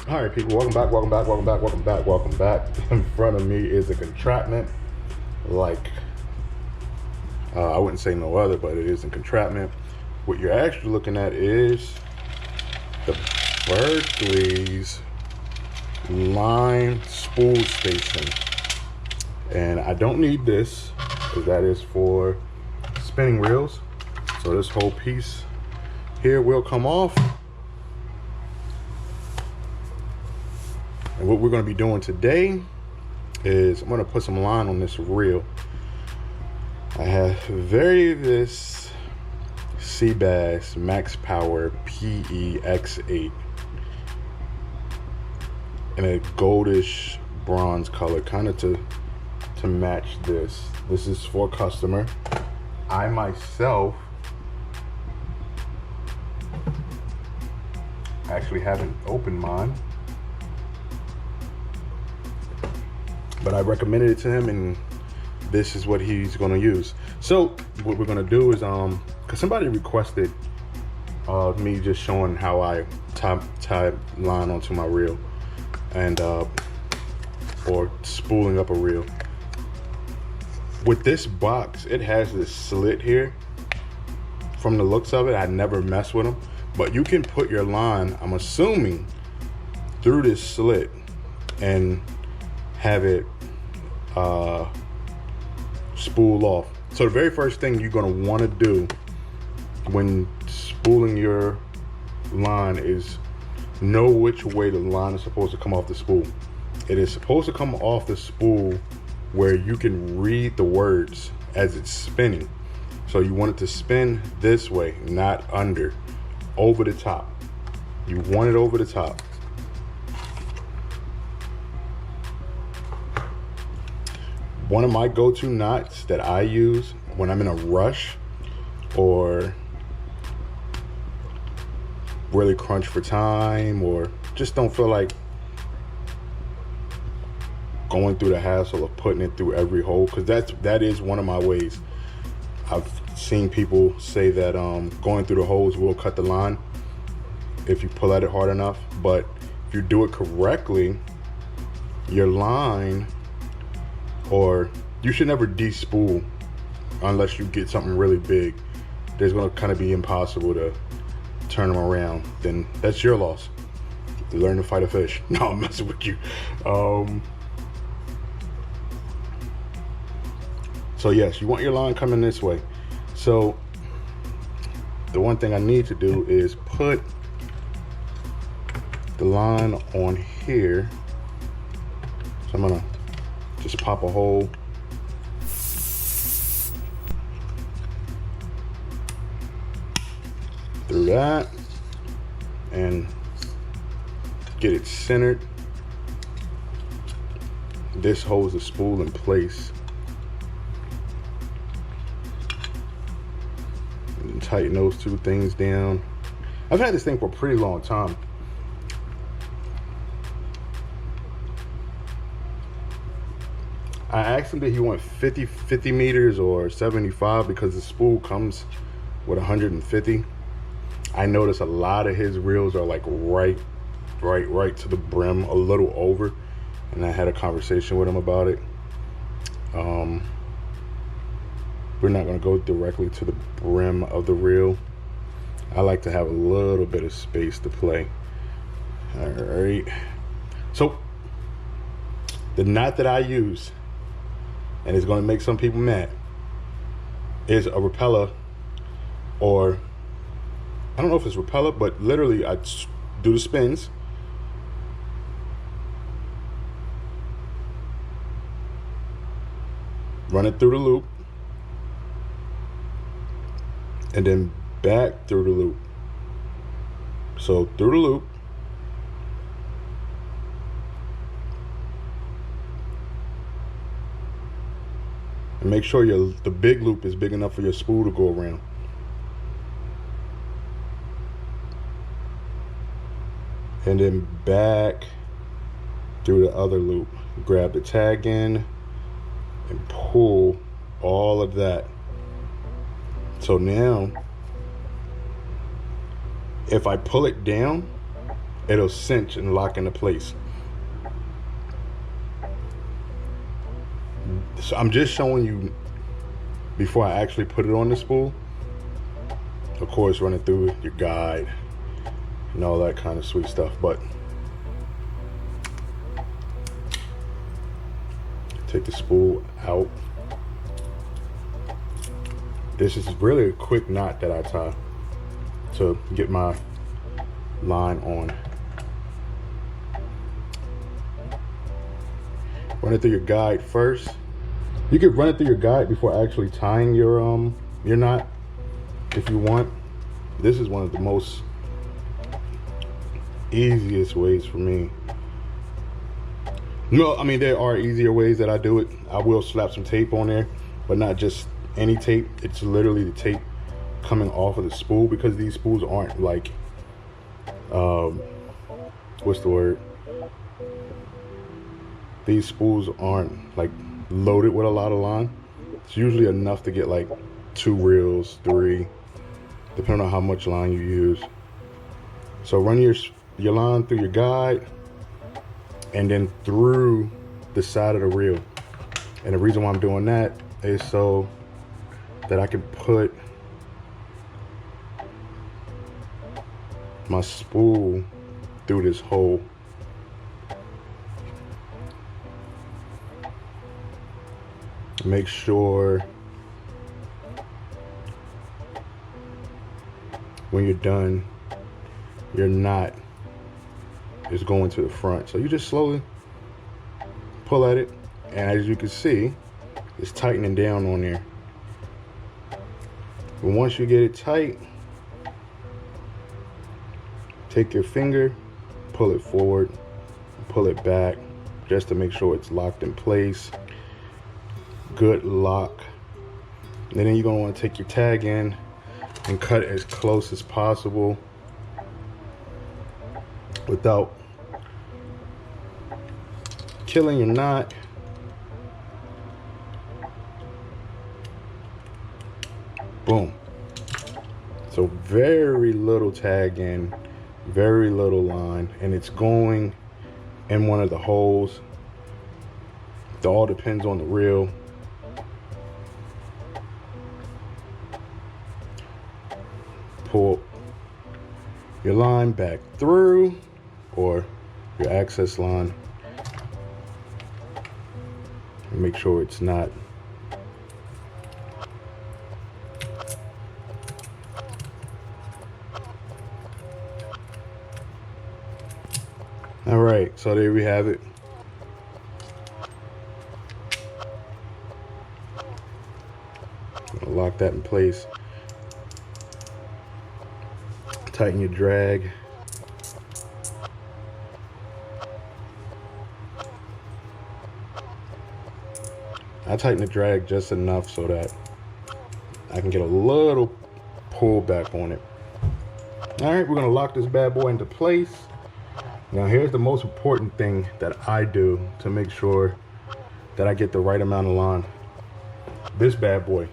All right, people, welcome back, welcome back, welcome back, welcome back, welcome back. In front of me is a contraptment, like, I wouldn't say no other, but it is a contraptment. What you're actually looking at is the Berkeley's line spool station. And I don't need this, because that is for spinning reels. So this whole piece here will come off. And what we're going to be doing today is I'm going to put some line on this reel. I have this Sea Bass Max Power PEX8 in a goldish bronze color, kind of to match this. This is for a customer. I myself actually haven't opened mine, but I recommended it to him, and this is what he's gonna use. So what we're gonna do is, cause somebody requested me just showing how I tie line onto my reel, and or spooling up a reel. With this box, it has this slit here. From the looks of it, I never mess with them, but you can put your line, I'm assuming, through this slit and have it spool off. So the very first thing you're gonna wanna do when spooling your line is know which way the line is supposed to come off the spool. It is supposed to come off the spool where you can read the words as it's spinning. So you want it to spin this way, not under, over the top. You want it over the top. One of my go-to knots that I use when I'm in a rush or really crunch for time, or just don't feel like going through the hassle of putting it through every hole, because that is one of my ways. I've seen people say that going through the holes will cut the line if you pull at it hard enough, but if you do it correctly, your line, or you should never de-spool unless you get something really big. There's gonna kind of be impossible to turn them around. Then that's your loss. Learn to fight a fish. No, I'm messing with you. So yes, you want your line coming this way. So the one thing I need to do is put the line on here. So I'm gonna just pop a hole through that and get it centered. This holds the spool in place. And tighten those two things down. I've had this thing for a pretty long time. I asked him that he want 50 meters or 75 because the spool comes with 150. I noticed a lot of his reels are like right to the brim, a little over, and I had a conversation with him about it. We're not gonna go directly to the brim of the reel. I like to have a little bit of space to play. All right. So the knot that I use, and it's gonna make some people mad, is a repeller, or I don't know if it's repeller, but literally I do the spins. Run it through the loop, and then back through the loop. So through the loop, and make sure the big loop is big enough for your spool to go around. And then back through the other loop. Grab the tag in and pull all of that. So now, if I pull it down, it'll cinch and lock into place. So I'm just showing you before I actually put it on the spool. Of course, running through your guide and all that kind of sweet stuff, but take the spool out. This is really a quick knot that I tie to get my line on. Run it through your guide first. You can run it through your guide before actually tying your knot if you want. This is one of the most easiest ways for me. No, I mean, there are easier ways that I do it. I will slap some tape on there, but not just any tape. It's literally the tape coming off of the spool, because these spools aren't like, what's the word? These spools aren't like loaded with a lot of line. It's usually enough to get like 2 reels, 3, depending on how much line you use. So run your line through your guide and then through the side of the reel. And the reason why I'm doing that is so that I can put my spool through this hole. Make sure when you're done, your knot is going to the front. So you just slowly pull at it, and as you can see, it's tightening down on there. But once you get it tight, take your finger, pull it forward, pull it back, just to make sure it's locked in place. Good lock. And then you're gonna want to take your tag in and cut it as close as possible without killing your knot. Boom. So very little tag in, very little line, and it's going in one of the holes. It all depends on the reel. Pull your line back through, or your access line, and make sure it's not all right. So there we have it. Lock that in place. Tighten your drag. I tighten the drag just enough so that I can get a little pull back on it. All right, we're gonna lock this bad boy into place. Now here's the most important thing that I do to make sure that I get the right amount of line. This bad boy.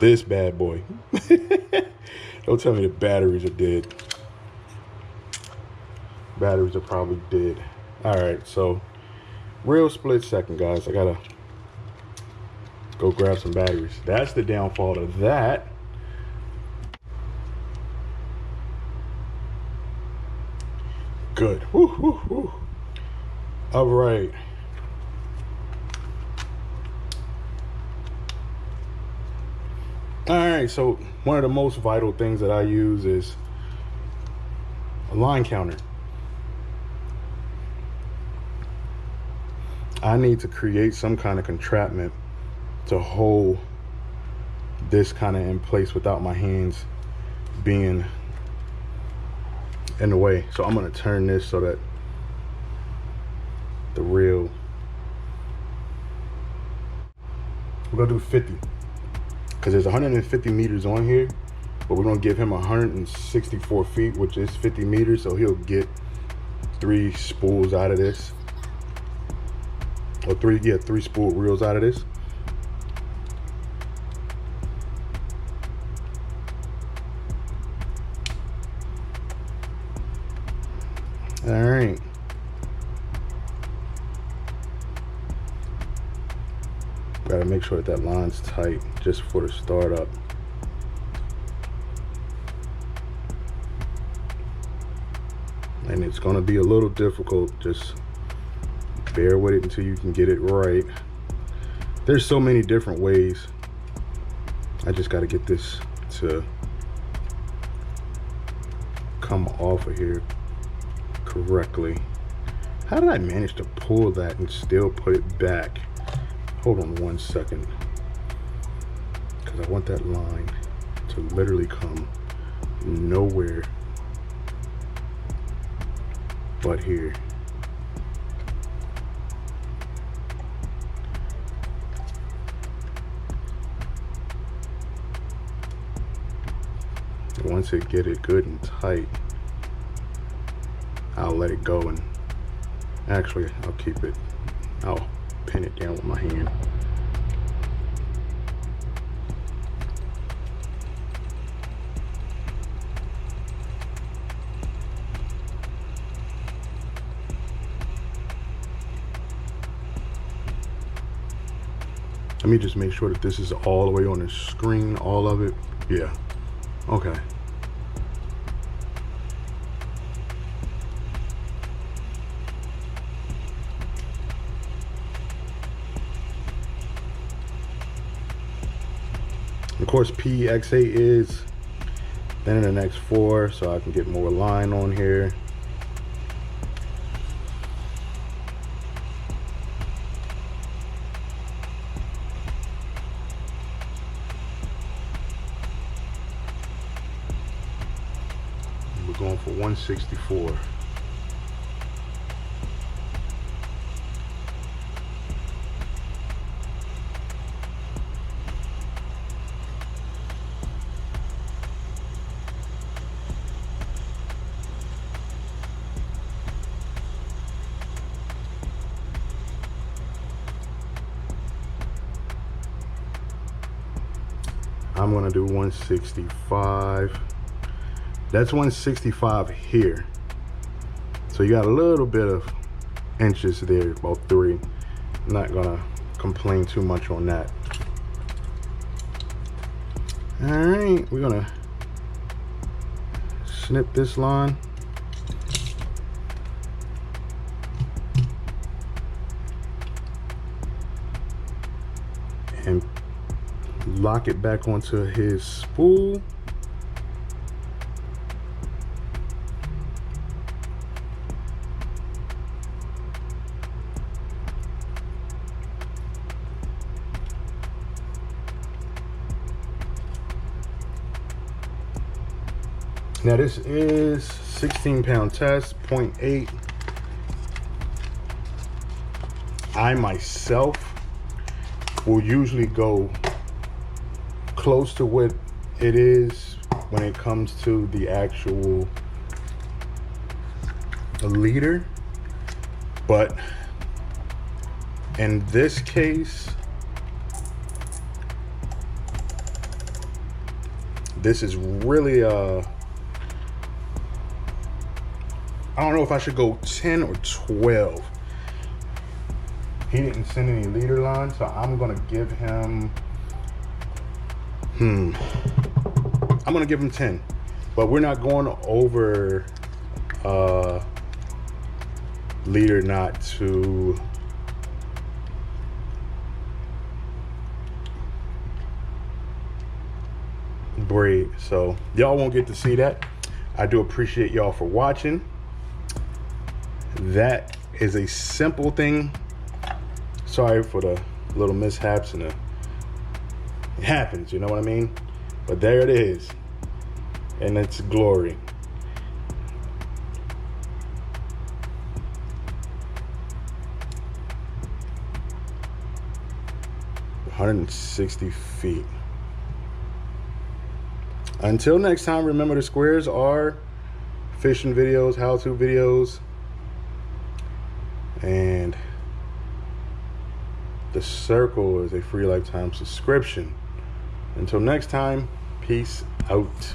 This bad boy. Don't tell me the batteries are dead. Batteries are probably dead. All right, so real split second, guys. I gotta go grab some batteries. That's the downfall of that. Good. Woo, woo, woo. All right. All right, so one of the most vital things that I use is a line counter. I need to create some kind of entrapment to hold this kind of in place without my hands being in the way. So I'm gonna turn this so that the reel, we're gonna do 50. Because there's 150 meters on here, but we're gonna give him 164 feet, which is 50 meters, so he'll get 3 spools out of this. Or 3 spool reels out of this. All right. Gotta make sure that line's tight just for the startup. And it's gonna be a little difficult. Just bear with it until you can get it right. There's so many different ways. I just gotta get this to come off of here correctly. How did I manage to pull that and still put it back? Hold on 1 second, because I want that line to literally come nowhere but here. Once it get it good and tight, I'll let it go, and actually I'll keep it, I'll pin it down with my hand. Let me just make sure that this is all the way on the screen, all of it. Yeah, okay. Of course, PX8 is then in the next 4, so I can get more line on here. We're going for 164. I'm gonna do 165. That's 165 here. So you got a little bit of inches there, about 3. I'm not gonna complain too much on that. All right, we're gonna snip this line. And lock it back onto his spool. Now this is 16-pound test, 0.8. I myself will usually go close to what it is when it comes to the actual leader, but in this case, this is really I don't know if I should go 10 or 12. He didn't send any leader line, so I'm gonna give him I'm gonna give him 10, but we're not going over leader knot to braid, so y'all won't get to see that. I do appreciate y'all for watching. That is a simple thing. Sorry for the little mishaps and it happens, you know what I mean? But there it is, and it's glory. $160 feet. Until next time, remember the squares are fishing videos, how-to videos, and the circle is a free lifetime subscription. Until next time, peace out.